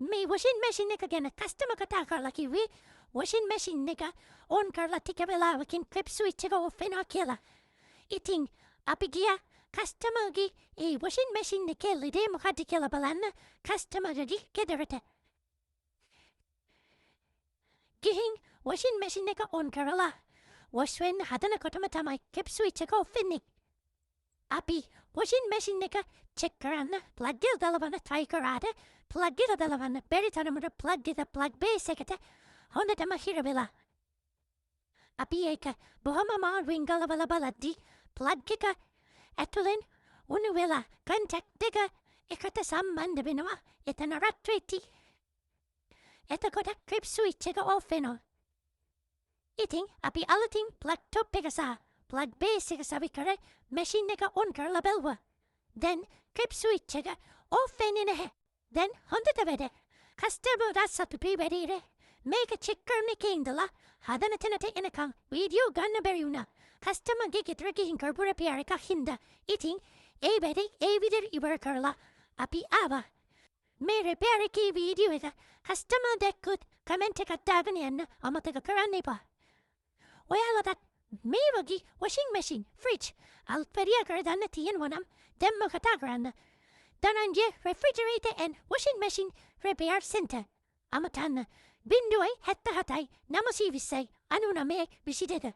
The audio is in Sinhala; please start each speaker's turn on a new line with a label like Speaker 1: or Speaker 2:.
Speaker 1: මේ washing machine එක ගැන customer කතා කරලා කිව්වේ washing machine එක on කරලා ටික වෙලාවකින් clip switch එක off වෙනවා කියලා. ඉතින් අපි ගියා customer ගේ ඒ washing machine එකේ ලෙඩේ මොකද්ද කියලා බලන්න customer ගේ ගෙදරට. ගිහින් washing machine එක on කරලා wash වෙන්න හදනකොටම තමයි clip switch එක off වෙන්නේ. අපි washing machine එක check කරන්න plug එක දාලවන්න try කරාට plug එක දාලවන්න බැරි තරමට plug එක plug base එකට හොඳටම හිර වෙලා. අපි ඒක බොහොම අමාරුවෙන් ගලවලා බලද්දි plug එක ඇතුලෙන් උණු වෙලා contact දෙක එකට සම්බන්ධ වෙනවා. එතන රත් වෙති. එතකොට clip switch එක off වෙනවා. ඉතින් අපි අලුතින් plug top එක සහ plug base එක සවි කරේ machine එක on කරලා බැලුවා. Then clip switch එක off වෙන්නේ නැහැ. Then හොඳට වැඩ. customer සතුටුයි වැඩේට. මේක check කරන එකේ ඉඳලා හදන තැනට එනකම් වීඩියෝ ගන්න බැරි වුණා. customer ගේ ගෙදර ගිහින් කරපු repair එකක් හින්දා. ඉතින් ඒ වැඩේ ඒ විදිහට ඉවර කරලා අපි ආවා. මේ repair එකේ වීඩියෝ එක customer දැක්කොත් comment එකක් දාගෙන යන්න අමතක කරන්න එපා. ඔයාලටත් මේ වගේ washing machine, fridge, අල්පරියා කරදන්න තියෙනවා නම් දැම්ම කතා කරන්න. Dhananjaya refrigerator and washing machine repair center. අමතන්න 077 920 99 22